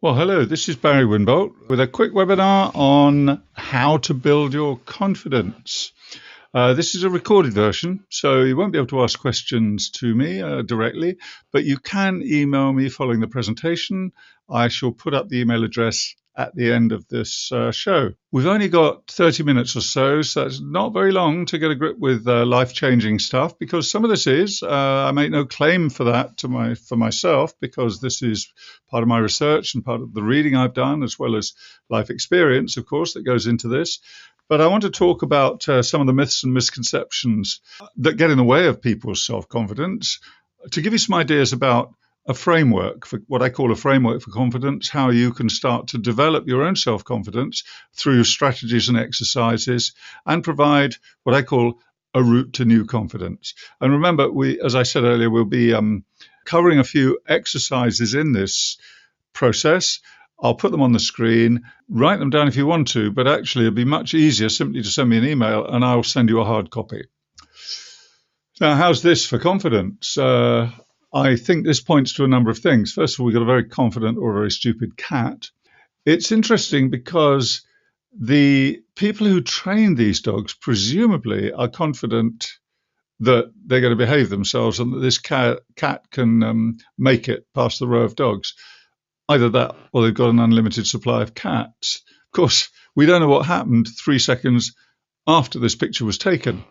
Well, hello, this is Barry Winbolt with a quick webinar on how to build your confidence. This is a recorded version, so you won't be able to ask questions to me directly, but you can email me following the presentation. I shall put up the email address at the end of this show. We've only got 30 minutes or so that's not very long to get a grip with life-changing stuff, because some of this is, I make no claim for that for myself, because this is part of my research and part of the reading I've done, as well as life experience, of course, that goes into this. But I want to talk about some of the myths and misconceptions that get in the way of people's self-confidence, to give you some ideas about a framework for what I call a framework for confidence, how you can start to develop your own self-confidence through strategies and exercises, and provide what I call a route to new confidence. And remember, as I said earlier, we'll be covering a few exercises in this process. I'll put them on the screen, write them down if you want to, but actually it'd be much easier simply to send me an email and I'll send you a hard copy. Now, how's this for confidence? I think this points to a number of things. First of all, we've got a very confident or a very stupid cat. It's interesting because the people who train these dogs presumably are confident that they're going to behave themselves and that this cat can make it past the row of dogs. Either that or they've got an unlimited supply of cats. Of course, we don't know what happened 3 seconds after this picture was taken,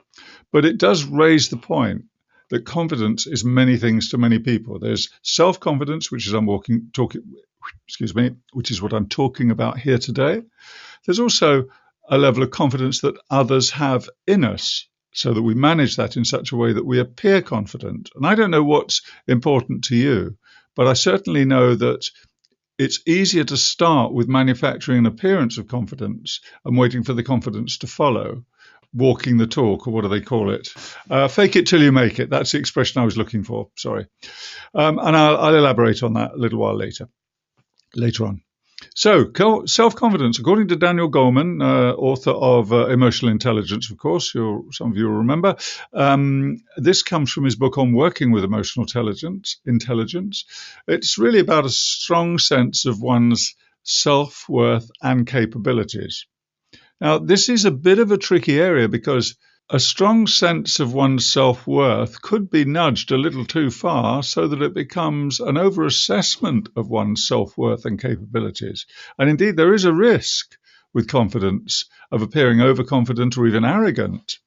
but it does raise the point that confidence is many things to many people. There's self-confidence, which is which is what I'm talking about here today. There's also a level of confidence that others have in us, so that we manage that in such a way that we appear confident. And I don't know what's important to you, but I certainly know that it's easier to start with manufacturing an appearance of confidence and waiting for the confidence to follow. Walking the talk, or what do they call it? Fake it till you make it. That's the expression I was looking for. Sorry. And I'll elaborate on that a little while later on. So, self-confidence, according to Daniel Goleman, author of Emotional Intelligence, of course, some of you will remember. This comes from his book on working with emotional intelligence. It's really about a strong sense of one's self-worth and capabilities. Now, this is a bit of a tricky area because a strong sense of one's self-worth could be nudged a little too far so that it becomes an over-assessment of one's self-worth and capabilities. And indeed, there is a risk with confidence of appearing overconfident or even arrogant,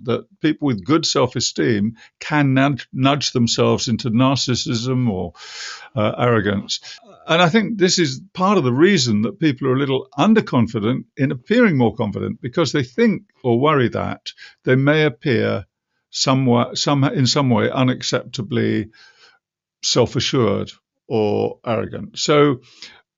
that people with good self-esteem can nudge themselves into narcissism or arrogance. And I think this is part of the reason that people are a little underconfident in appearing more confident, because they think or worry that they may appear in some way unacceptably self-assured or arrogant. So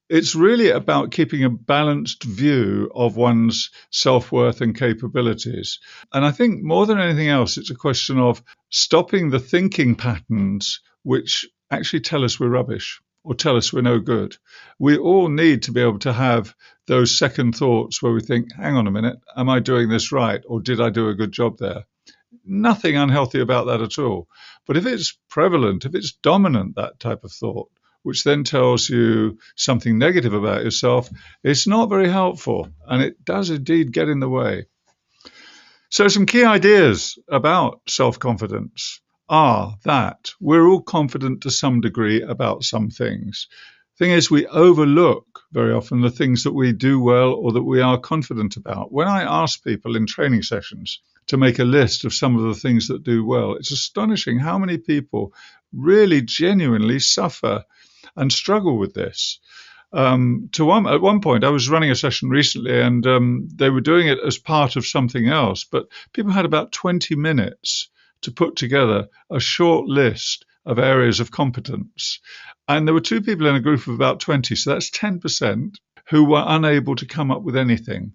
it's really about keeping a balanced view of one's self-worth and capabilities. And I think more than anything else, it's a question of stopping the thinking patterns which actually tell us we're rubbish or tell us we're no good. We all need to be able to have those second thoughts where we think, hang on a minute, am I doing this right? Or did I do a good job there? Nothing unhealthy about that at all. But if it's prevalent, if it's dominant, that type of thought, which then tells you something negative about yourself, it's not very helpful, and it does indeed get in the way. So some key ideas about self-confidence are that we're all confident to some degree about some things. Thing is, we overlook very often the things that we do well or that we are confident about. When I ask people in training sessions to make a list of some of the things that do well, it's astonishing how many people really genuinely suffer and struggle with this. At one point, I was running a session recently, and they were doing it as part of something else, but people had about 20 minutes to put together a short list of areas of competence. And there were 2 people in a group of about 20, so that's 10%, who were unable to come up with anything,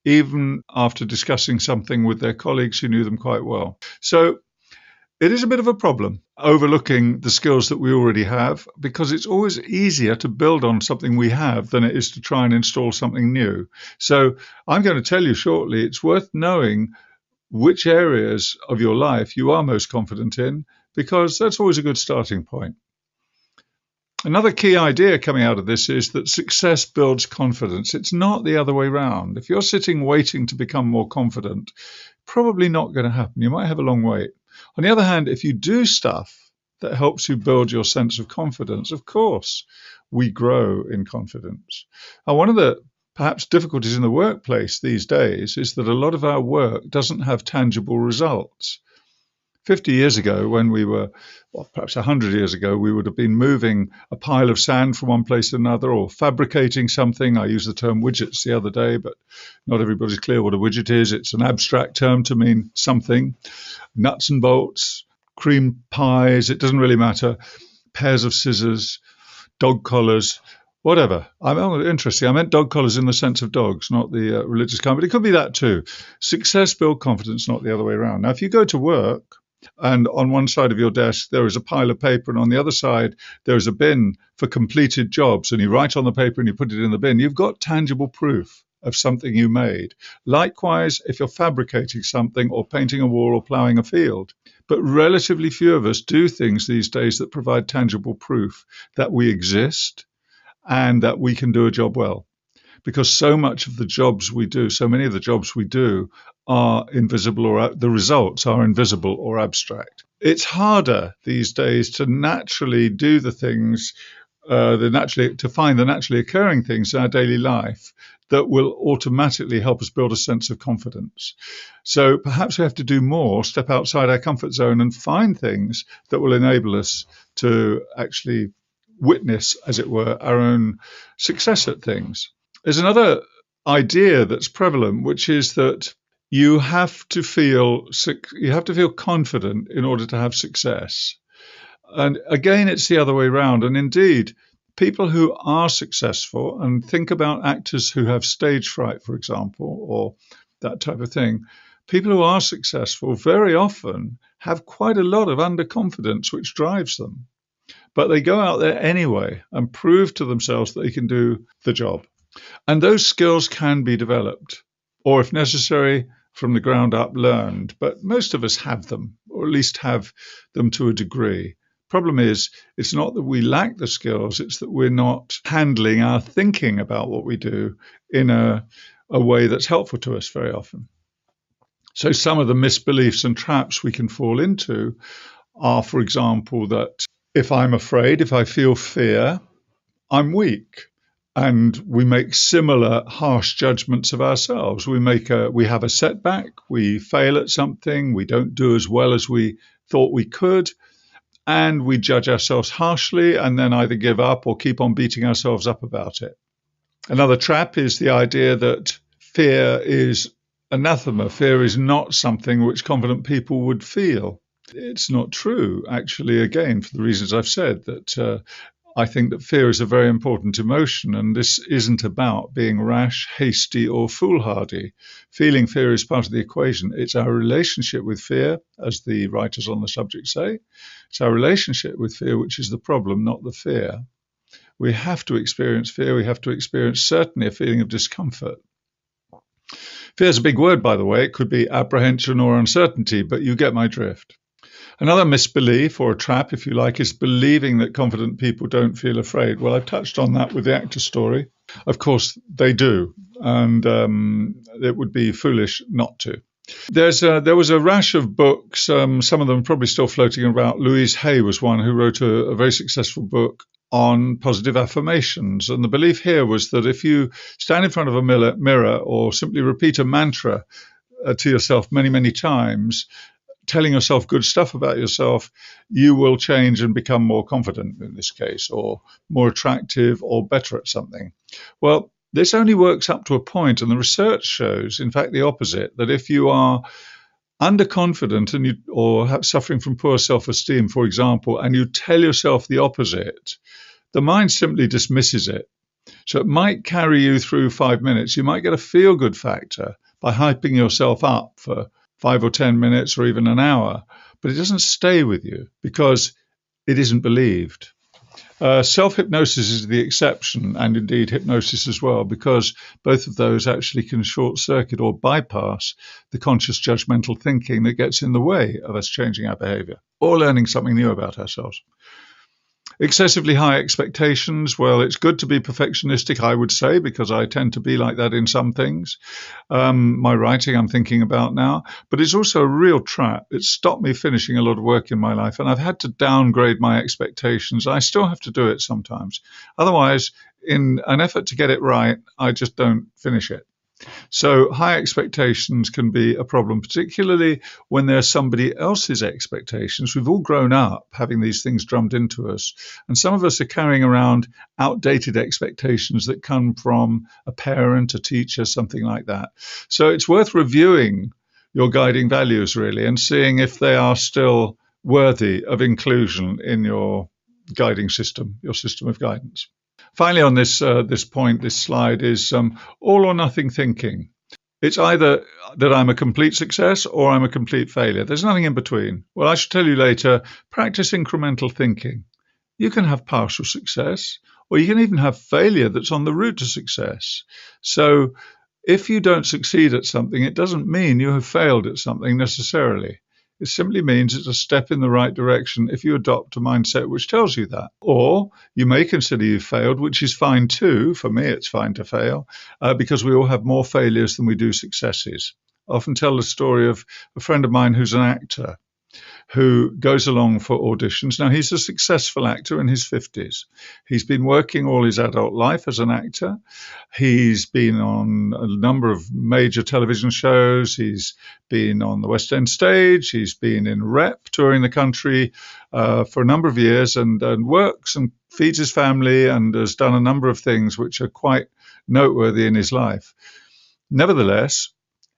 even after discussing something with their colleagues who knew them quite well. So it is a bit of a problem, overlooking the skills that we already have, because it's always easier to build on something we have than it is to try and install something new. So I'm going to tell you shortly, it's worth knowing which areas of your life you are most confident in, because that's always a good starting point. Another key idea coming out of this is that success builds confidence. It's not the other way around. If you're sitting waiting to become more confident, probably not going to happen. You might have a long wait. On the other hand, if you do stuff that helps you build your sense of confidence, of course, we grow in confidence. And one of the perhaps difficulties in the workplace these days is that a lot of our work doesn't have tangible results. 50 years ago, when we were, well, perhaps 100 years ago, we would have been moving a pile of sand from one place to another or fabricating something. I used the term widgets the other day, but not everybody's clear what a widget is. It's an abstract term to mean something. Nuts and bolts, cream pies, it doesn't really matter. Pairs of scissors, dog collars, whatever. Interesting. I meant dog collars in the sense of dogs, not the religious kind, but it could be that too. Success builds confidence, not the other way around. Now, if you go to work, and on one side of your desk, there is a pile of paper, and on the other side, there is a bin for completed jobs, and you write on the paper and you put it in the bin, you've got tangible proof of something you made. Likewise, if you're fabricating something or painting a wall or ploughing a field. But relatively few of us do things these days that provide tangible proof that we exist and that we can do a job well. Because so much of the jobs we do, so many of the jobs we do are invisible, or the results are invisible or abstract. It's harder these days to naturally do the things, to find the naturally occurring things in our daily life that will automatically help us build a sense of confidence. So perhaps we have to do more, step outside our comfort zone and find things that will enable us to actually witness, as it were, our own success at things. There's another idea that's prevalent, which is that you have to feel confident in order to have success. And again, it's the other way around. And indeed, people who are successful, and think about actors who have stage fright, for example, or that type of thing, people who are successful very often have quite a lot of underconfidence, which drives them. But they go out there anyway and prove to themselves that they can do the job. And those skills can be developed, or if necessary, from the ground up learned. But most of us have them, or at least have them to a degree. Problem is, it's not that we lack the skills, it's that we're not handling our thinking about what we do in a way that's helpful to us very often. So some of the misbeliefs and traps we can fall into are, for example, that if I'm afraid, if I feel fear, I'm weak. And we make similar harsh judgments of ourselves. We have a setback, we fail at something, we don't do as well as we thought we could, and we judge ourselves harshly and then either give up or keep on beating ourselves up about it. Another trap is the idea that fear is anathema. Fear is not something which confident people would feel. It's not true, actually, again, for the reasons I've said, that I think that fear is a very important emotion, and this isn't about being rash, hasty, or foolhardy. Feeling fear is part of the equation. It's our relationship with fear, as the writers on the subject say. It's our relationship with fear which is the problem, not the fear. We have to experience fear. We have to experience certainly a feeling of discomfort. Fear is a big word, by the way. It could be apprehension or uncertainty, but you get my drift. Another misbelief, or a trap, if you like, is believing that confident people don't feel afraid. Well, I've touched on that with the actor story. Of course, they do, and it would be foolish not to. There was a rash of books, some of them probably still floating about. Louise Hay was one who wrote a very successful book on positive affirmations. And the belief here was that if you stand in front of a mirror or simply repeat a mantra to yourself many, many times, telling yourself good stuff about yourself, you will change and become more confident in this case, or more attractive or better at something. Well, this only works up to a point, and the research shows, in fact, the opposite, that if you are underconfident or suffering from poor self-esteem, for example, and you tell yourself the opposite, the mind simply dismisses it. So it might carry you through 5 minutes. You might get a feel-good factor by hyping yourself up for 5 or 10 minutes or even an hour, but it doesn't stay with you because it isn't believed. Self-hypnosis is the exception, and indeed hypnosis as well, because both of those actually can short-circuit or bypass the conscious judgmental thinking that gets in the way of us changing our behavior or learning something new about ourselves. Excessively high expectations. Well, it's good to be perfectionistic, I would say, because I tend to be like that in some things. My writing, I'm thinking about now, but it's also a real trap. It's stopped me finishing a lot of work in my life, and I've had to downgrade my expectations. I still have to do it sometimes. Otherwise, in an effort to get it right, I just don't finish it. So high expectations can be a problem, particularly when they're somebody else's expectations. We've all grown up having these things drummed into us, and some of us are carrying around outdated expectations that come from a parent, a teacher, something like that. So it's worth reviewing your guiding values, really, and seeing if they are still worthy of inclusion in your guiding system, your system of guidance. Finally, on this point, this slide is all or nothing thinking. It's either that I'm a complete success or I'm a complete failure. There's nothing in between. Well, I should tell you later, practice incremental thinking. You can have partial success, or you can even have failure that's on the route to success. So if you don't succeed at something, it doesn't mean you have failed at something necessarily. It simply means it's a step in the right direction if you adopt a mindset which tells you that. Or you may consider you've failed, which is fine too. For me, it's fine to fail because we all have more failures than we do successes. I often tell the story of a friend of mine who's an actor who goes along for auditions. Now, he's a successful actor in his 50s. He's been working all his adult life as an actor. He's been on a number of major television shows. He's been on the West End stage. He's been in rep touring the country for a number of years and works and feeds his family and has done a number of things which are quite noteworthy in his life. Nevertheless,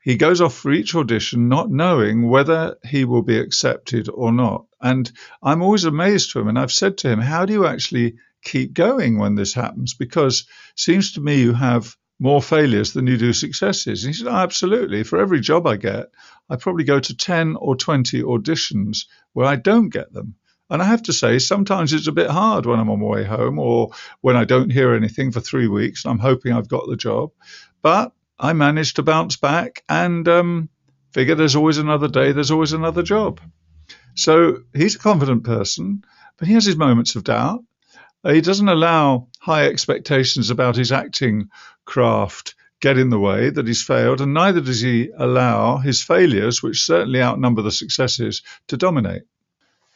he goes off for each audition not knowing whether he will be accepted or not. And I'm always amazed to him. And I've said to him, how do you actually keep going when this happens? Because it seems to me you have more failures than you do successes. And he said, oh, absolutely. For every job I get, I probably go to 10 or 20 auditions where I don't get them. And I have to say, sometimes it's a bit hard when I'm on my way home or when I don't hear anything for 3 weeks and I'm hoping I've got the job. But I managed to bounce back and figure there's always another day, there's always another job. So he's a confident person, but he has his moments of doubt. He doesn't allow high expectations about his acting craft get in the way that he's failed, and neither does he allow his failures, which certainly outnumber the successes, to dominate.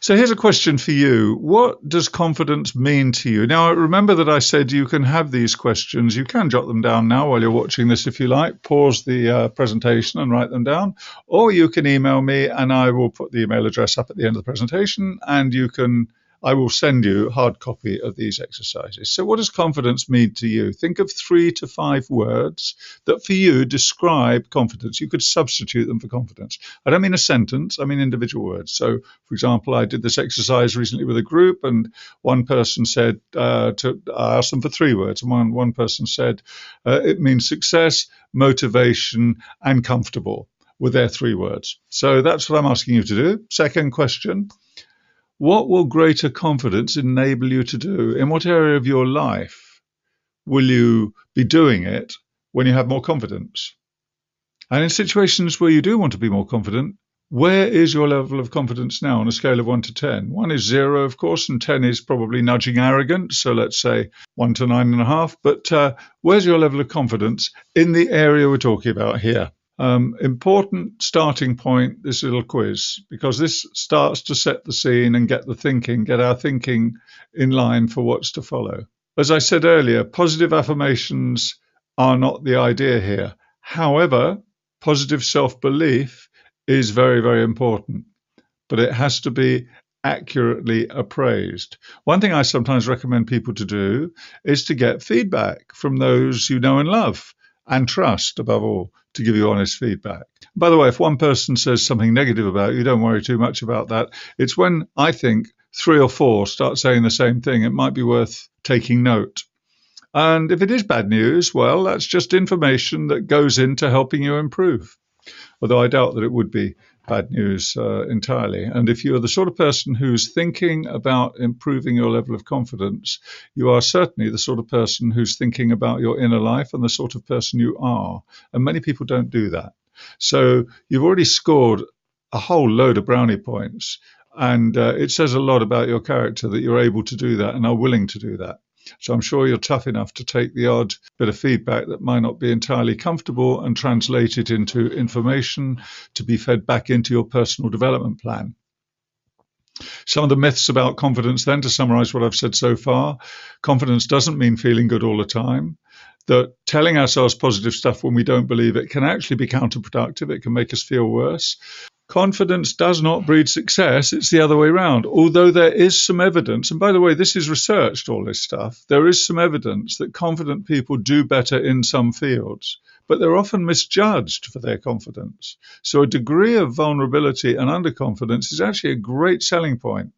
So here's a question for you. What does confidence mean to you? Now, remember that I said you can have these questions. You can jot them down now while you're watching this if you like. Pause the presentation and write them down. Or you can email me and I will put the email address up at the end of the presentation and I will send you a hard copy of these exercises. So what does confidence mean to you? Think of 3 to 5 words that for you describe confidence. You could substitute them for confidence. I don't mean a sentence, I mean individual words. So, for example, I did this exercise recently with a group and one person said, I asked them for 3 words. And one person said, it means success, motivation, and comfortable with their 3 words. So that's what I'm asking you to do. Second question. What will greater confidence enable you to do? In what area of your life will you be doing it when you have more confidence? And in situations where you do want to be more confident, where is your level of confidence now on a scale of 1 to 10? 1 is 0, of course, and 10 is probably nudging arrogant. So let's say 1 to 9.5. But where's your level of confidence in the area we're talking about here? Important starting point, this little quiz, because this starts to set the scene and get our thinking in line for what's to follow. As I said earlier, positive affirmations are not the idea here. However, positive self-belief is very, very important, but it has to be accurately appraised. One thing I sometimes recommend people to do is to get feedback from those you know and love and trust, above all, to give you honest feedback. By the way, if one person says something negative about you, don't worry too much about that. It's when I think 3 or 4 start saying the same thing, it might be worth taking note. And if it is bad news, well, that's just information that goes into helping you improve. Although I doubt that it would be bad news entirely. And if you're the sort of person who's thinking about improving your level of confidence, you are certainly the sort of person who's thinking about your inner life and the sort of person you are. And many people don't do that. So you've already scored a whole load of brownie points. And it says a lot about your character that you're able to do that and are willing to do that. So I'm sure you're tough enough to take the odd bit of feedback that might not be entirely comfortable and translate it into information to be fed back into your personal development plan. Some of the myths about confidence, then, to summarize what I've said so far: confidence doesn't mean feeling good all the time. That telling ourselves positive stuff when we don't believe it can actually be counterproductive. It can make us feel worse. Confidence does not breed success. It's the other way around. Although there is some evidence, and by the way, this is researched, all this stuff, there is some evidence that confident people do better in some fields, but they're often misjudged for their confidence. So a degree of vulnerability and underconfidence is actually a great selling point,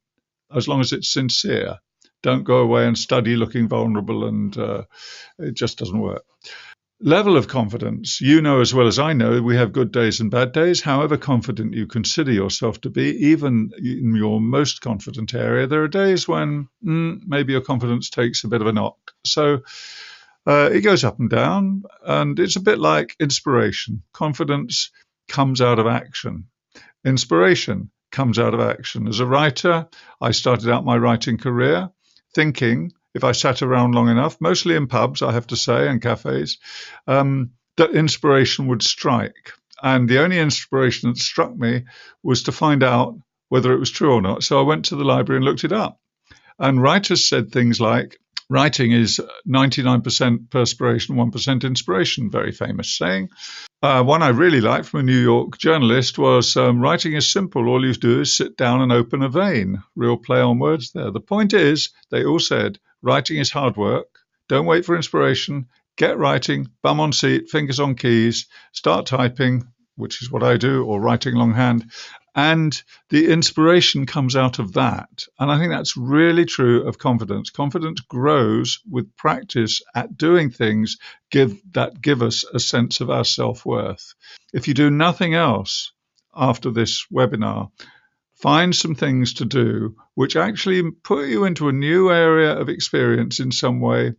as long as it's sincere. Don't go away and study looking vulnerable, and it just doesn't work. Level of confidence. You know as well as I know, we have good days and bad days. However confident you consider yourself to be, even in your most confident area, there are days when maybe your confidence takes a bit of a knock. So it goes up and down, and it's a bit like inspiration. Confidence comes out of action. Inspiration comes out of action. As a writer, I started out my writing career thinking, if I sat around long enough, mostly in pubs, I have to say, and cafes, that inspiration would strike. And the only inspiration that struck me was to find out whether it was true or not. So I went to the library and looked it up. And writers said things like, writing is 99% perspiration, 1% inspiration, very famous saying. One I really liked from a New York journalist was, writing is simple. All you do is sit down and open a vein. Real play on words there. The point is, they all said, writing is hard work. Don't wait for inspiration. Get writing, bum on seat, fingers on keys, start typing, which is what I do, or writing longhand. And the inspiration comes out of that. And I think that's really true of confidence. Confidence grows with practice at doing things that give us a sense of our self-worth. If you do nothing else after this webinar, find some things to do which actually put you into a new area of experience in some way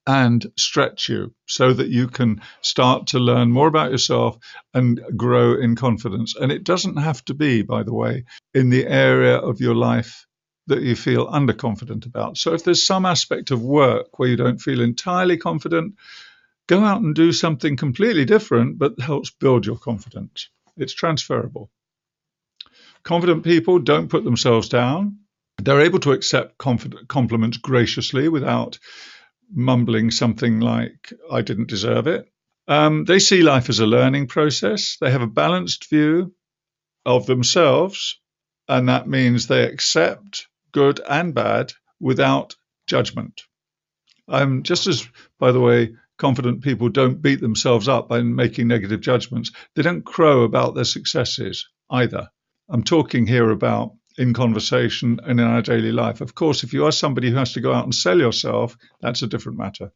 and stretch you so that you can start to learn more about yourself and grow in confidence. And it doesn't have to be, by the way, in the area of your life that you feel underconfident about. So if there's some aspect of work where you don't feel entirely confident, go out and do something completely different, but helps build your confidence. It's transferable. Confident people don't put themselves down. They're able to accept compliments graciously without mumbling something like, I didn't deserve it. They see life as a learning process. They have a balanced view of themselves, and that means they accept good and bad without judgment. Just as, by the way, confident people don't beat themselves up by making negative judgments, they don't crow about their successes either. I'm talking here about in conversation and in our daily life. Of course, if you are somebody who has to go out and sell yourself, that's a different matter.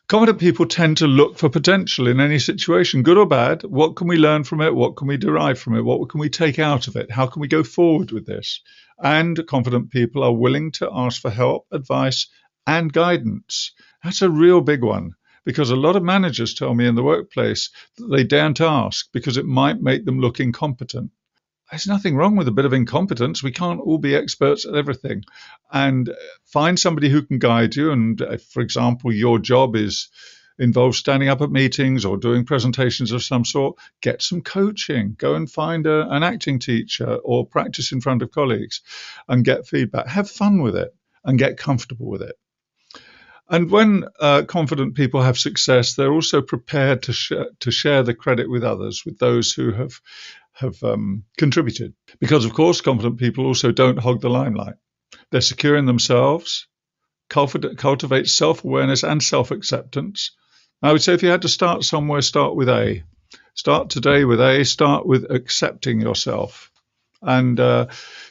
Confident people tend to look for potential in any situation, good or bad. What can we learn from it? What can we derive from it? What can we take out of it? How can we go forward with this? And confident people are willing to ask for help, advice, and guidance. That's a real big one, because a lot of managers tell me in the workplace that they daren't ask because it might make them look incompetent. There's nothing wrong with a bit of incompetence. We can't all be experts at everything. And find somebody who can guide you. And if, for example, your job involves standing up at meetings or doing presentations of some sort, get some coaching. Go and find an acting teacher or practice in front of colleagues and get feedback. Have fun with it and get comfortable with it. And when confident people have success, they're also prepared to share the credit with others, with those who have contributed. Because, of course, confident people also don't hog the limelight. They're secure in themselves, cultivate self-awareness and self-acceptance. I would say if you had to start somewhere, start with A. Start today with A. Start with accepting yourself. And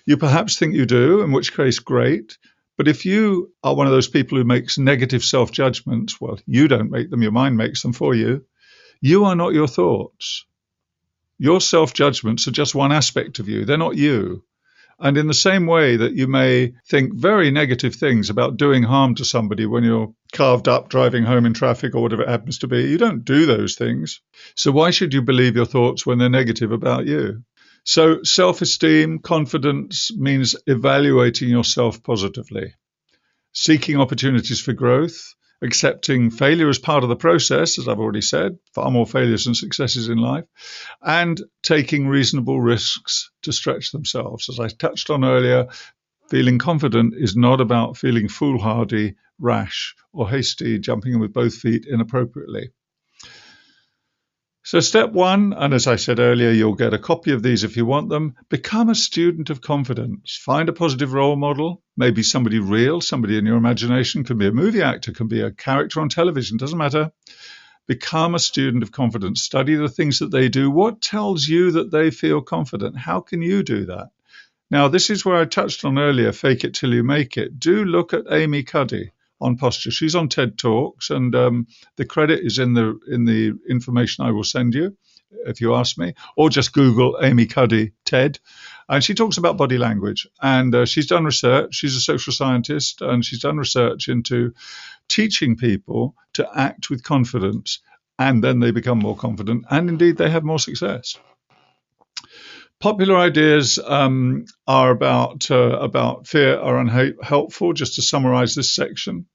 you perhaps think you do, in which case, great. But if you are one of those people who makes negative self-judgments, well, you don't make them, your mind makes them for you. You are not your thoughts. Your self-judgments are just one aspect of you. They're not you. And in the same way that you may think very negative things about doing harm to somebody when you're carved up driving home in traffic or whatever it happens to be, you don't do those things. So why should you believe your thoughts when they're negative about you? So self-esteem, confidence means evaluating yourself positively, seeking opportunities for growth, accepting failure as part of the process, as I've already said, far more failures than successes in life, and taking reasonable risks to stretch themselves. As I touched on earlier, feeling confident is not about feeling foolhardy, rash, or hasty, jumping in with both feet inappropriately. So step one, and as I said earlier, you'll get a copy of these if you want them. Become a student of confidence. Find a positive role model, maybe somebody real, somebody in your imagination, can be a movie actor, can be a character on television, doesn't matter. Become a student of confidence. Study the things that they do. What tells you that they feel confident? How can you do that? Now, this is where I touched on earlier, fake it till you make it. Do look at Amy Cuddy on posture. She's on TED Talks, and the credit is in the information I will send you if you ask me, or just Google Amy Cuddy TED. And she talks about body language, and she's done research. She's a social scientist, and she's done research into teaching people to act with confidence, and then they become more confident, and indeed they have more success. Popular ideas are about fear are unhelpful, just to summarize this section.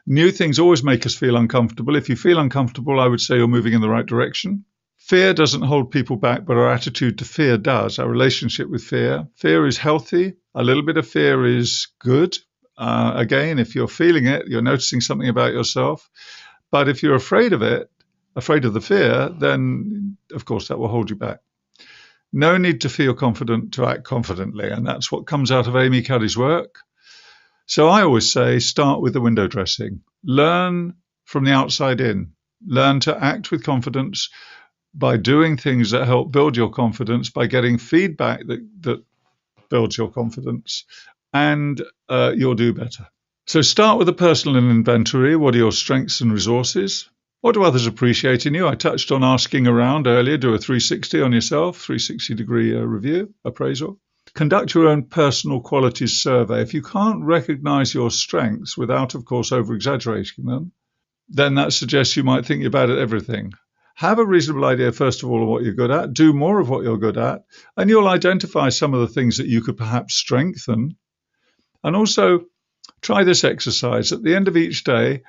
New things always make us feel uncomfortable. If you feel uncomfortable, I would say you're moving in the right direction. Fear doesn't hold people back, but our attitude to fear does, our relationship with fear. Fear is healthy. A little bit of fear is good. Again, if you're feeling it, you're noticing something about yourself. But if you're afraid of it, afraid of the fear, then, of course, that will hold you back. No need to feel confident to act confidently, and that's what comes out of Amy Cuddy's work. So I always say, start with the window dressing. Learn from the outside in. Learn to act with confidence by doing things that help build your confidence, by getting feedback that builds your confidence, and you'll do better. So start with a personal inventory. What are your strengths and resources? What do others appreciate in you? I touched on asking around earlier. Do a 360 on yourself, 360-degree review, appraisal. Conduct your own personal qualities survey. If you can't recognize your strengths without, of course, over-exaggerating them, then that suggests you might think you're bad at everything. Have a reasonable idea, first of all, of what you're good at. Do more of what you're good at, and you'll identify some of the things that you could perhaps strengthen. And also, try this exercise. At the end of each day,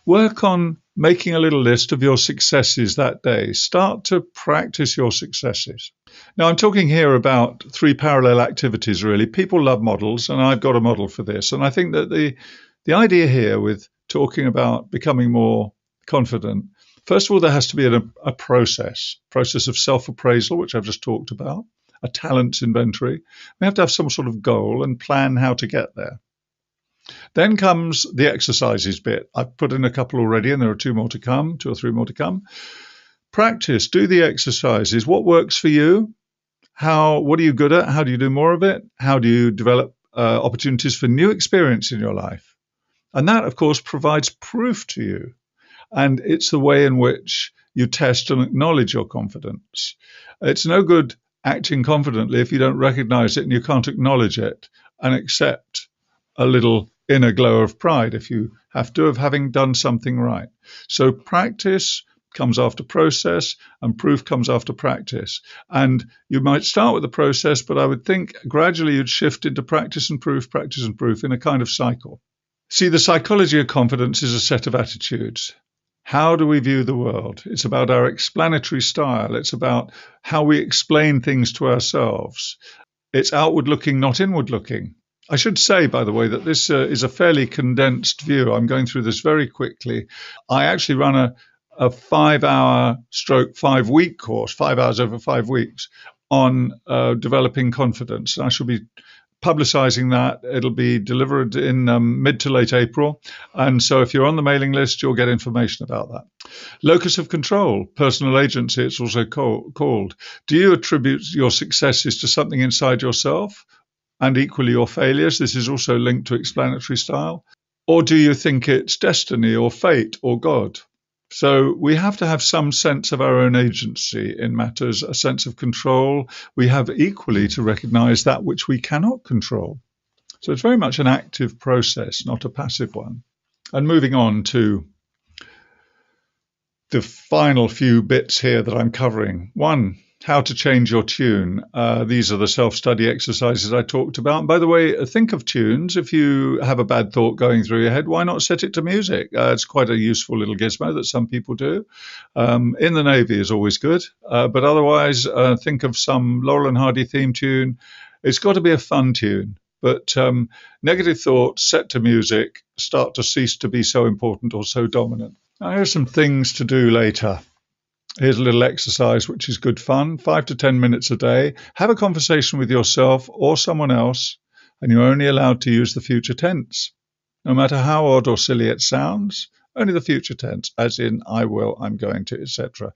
work on making a little list of your successes that day. Start to practice your successes. Now, I'm talking here about three parallel activities, really. People love models, and I've got a model for this. And I think that the idea here with talking about becoming more confident, first of all, there has to be a process of self-appraisal, which I've just talked about, a talents inventory. We have to have some sort of goal and plan how to get there. Then comes the exercises bit. I've put in a couple already, and there are two or three more to come. Practice, do the exercises. What works for you? What are you good at? How do you do more of it? How do you develop opportunities for new experience in your life? And that, of course, provides proof to you. And it's the way in which you test and acknowledge your confidence. It's no good acting confidently if you don't recognize it and you can't acknowledge it and accept a little inner glow of pride if you have to, of having done something right. So practice comes after process, and proof comes after practice. And you might start with the process, but I would think gradually you'd shift into practice and proof in a kind of cycle. See, the psychology of confidence is a set of attitudes. How do we view the world? It's about our explanatory style. It's about how we explain things to ourselves. It's outward looking, not inward looking. I should say, by the way, that this is a fairly condensed view. I'm going through this very quickly. I actually run a 5-hour / 5-week course, 5 hours over 5 weeks, on developing confidence. I shall be publicizing that. It'll be delivered in mid to late April. And so if you're on the mailing list, you'll get information about that. Locus of control, personal agency, it's also called. Do you attribute your successes to something inside yourself? And equally your failures? This is also linked to explanatory style. Or do you think it's destiny or fate or God? So we have to have some sense of our own agency in matters, a sense of control. We have equally to recognize that which we cannot control. So it's very much an active process, not a passive one. And moving on to the final few bits here that I'm covering. 1, how to change your tune. These are the self-study exercises I talked about. And by the way, think of tunes. If you have a bad thought going through your head, why not set it to music? It's quite a useful little gizmo that some people do. In the Navy is always good. But otherwise, think of some Laurel and Hardy theme tune. It's got to be a fun tune. But negative thoughts set to music start to cease to be so important or so dominant. Now, here's some things to do later. Here's a little exercise which is good fun, 5 to 10 minutes a day. Have a conversation with yourself or someone else, and you're only allowed to use the future tense. No matter how odd or silly it sounds, only the future tense, as in I will, I'm going to, etc.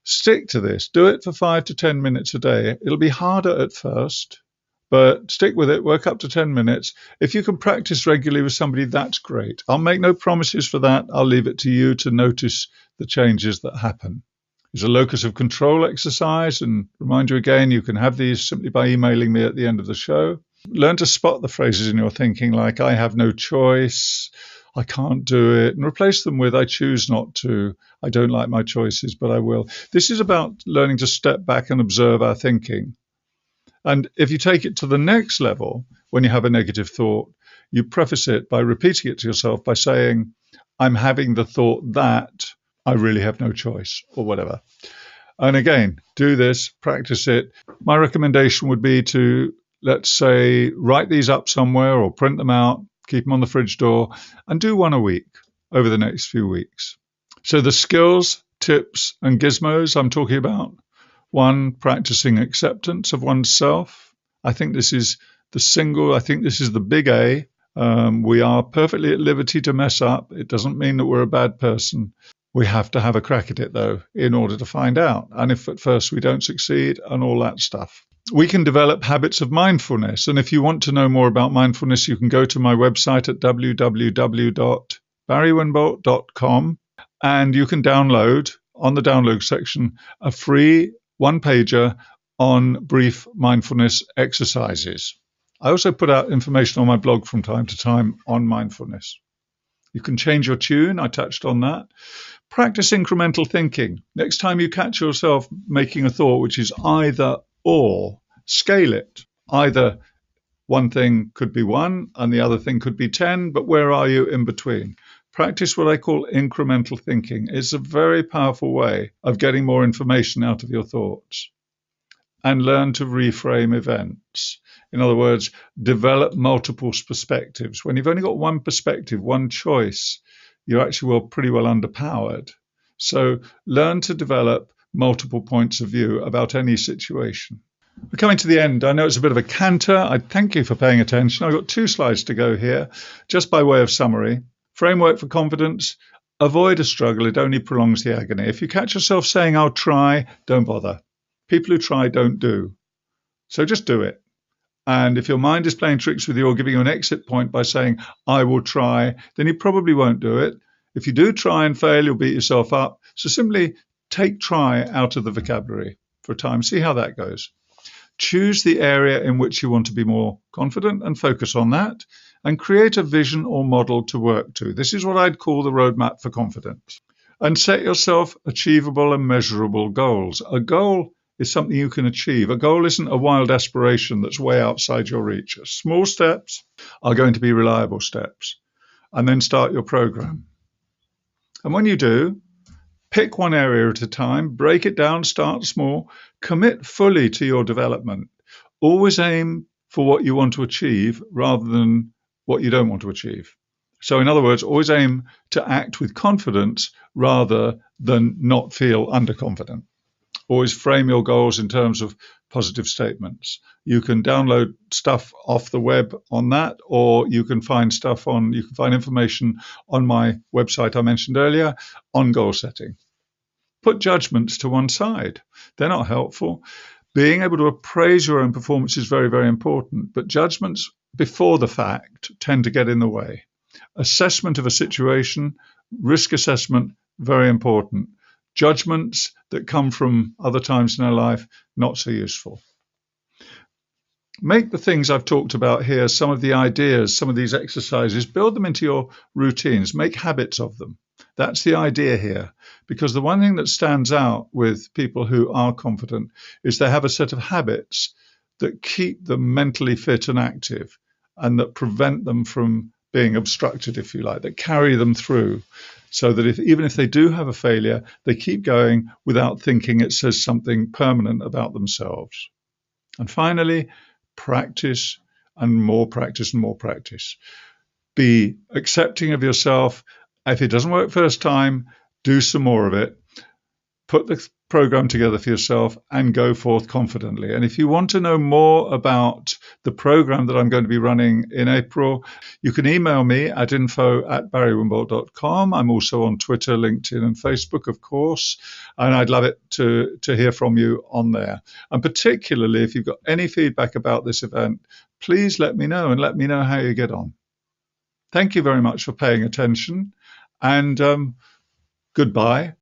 Stick to this. Do it for 5 to 10 minutes a day. It'll be harder at first, but stick with it. Work up to 10 minutes. If you can practice regularly with somebody, that's great. I'll make no promises for that. I'll leave it to you to notice the changes that happen. There's a locus of control exercise, and remind you again, you can have these simply by emailing me at the end of the show. Learn to spot the phrases in your thinking like, I have no choice, I can't do it, and replace them with, I choose not to, I don't like my choices, but I will. This is about learning to step back and observe our thinking. And if you take it to the next level, when you have a negative thought, you preface it by repeating it to yourself by saying, I'm having the thought that I really have no choice, or whatever. And again, do this, practice it. My recommendation would be to, let's say, write these up somewhere or print them out, keep them on the fridge door, and do one a week over the next few weeks. So the skills, tips, and gizmos I'm talking about. 1, practicing acceptance of oneself. I think this is the big A. We are perfectly at liberty to mess up. It doesn't mean that we're a bad person. We have to have a crack at it, though, in order to find out. And if at first we don't succeed and all that stuff. We can develop habits of mindfulness. And if you want to know more about mindfulness, you can go to my website at www.barrywinbolt.com, and you can download, on the download section, a free one-pager on brief mindfulness exercises. I also put out information on my blog from time to time on mindfulness. You can change your tune. I touched on that. Practice incremental thinking. Next time you catch yourself making a thought which is either or, scale it. Either one thing could be 1 and the other thing could be 10, but where are you in between? Practice what I call incremental thinking. It's a very powerful way of getting more information out of your thoughts. And learn to reframe events. In other words, develop multiple perspectives. When you've only got one perspective, one choice, you're actually pretty well underpowered. So learn to develop multiple points of view about any situation. We're coming to the end. I know it's a bit of a canter. I thank you for paying attention. I've got 2 slides to go here, just by way of summary. Framework for confidence. Avoid a struggle. It only prolongs the agony. If you catch yourself saying, I'll try, don't bother. People who try don't do. So just do it. And if your mind is playing tricks with you or giving you an exit point by saying, I will try, then you probably won't do it. If you do try and fail, you'll beat yourself up. So simply take try out of the vocabulary for a time. See how that goes. Choose the area in which you want to be more confident and focus on that, and create a vision or model to work to. This is what I'd call the roadmap for confidence. And set yourself achievable and measurable goals. A goal is something you can achieve. A goal isn't a wild aspiration that's way outside your reach. Small steps are going to be reliable steps. And then start your program. And when you do, pick one area at a time, break it down, start small, commit fully to your development. Always aim for what you want to achieve rather than what you don't want to achieve. So in other words, always aim to act with confidence rather than not feel underconfident. Always frame your goals in terms of positive statements. You can download stuff off the web on that, or you can find information on my website I mentioned earlier on goal setting. Put judgments to one side. They're not helpful. Being able to appraise your own performance is very, very important, but judgments before the fact tend to get in the way. Assessment of a situation, risk assessment, very important. Judgments that come from other times in our life, not so useful. Make the things I've talked about here, some of the ideas, some of these exercises, build them into your routines, make habits of them. That's the idea here. Because the one thing that stands out with people who are confident is they have a set of habits that keep them mentally fit and active and that prevent them from being obstructed, if you like, that carry them through. So that even if they do have a failure, they keep going without thinking it says something permanent about themselves. And finally, practice and more practice and more practice. Be accepting of yourself. If it doesn't work first time, do some more of it. Put the program together for yourself and go forth confidently. And if you want to know more about the program that I'm going to be running in April, you can email me at info@barrywimbolt.com. I'm also on Twitter, LinkedIn, and Facebook, of course. And I'd love it to hear from you on there. And particularly if you've got any feedback about this event, please let me know and let me know how you get on. Thank you very much for paying attention, and goodbye.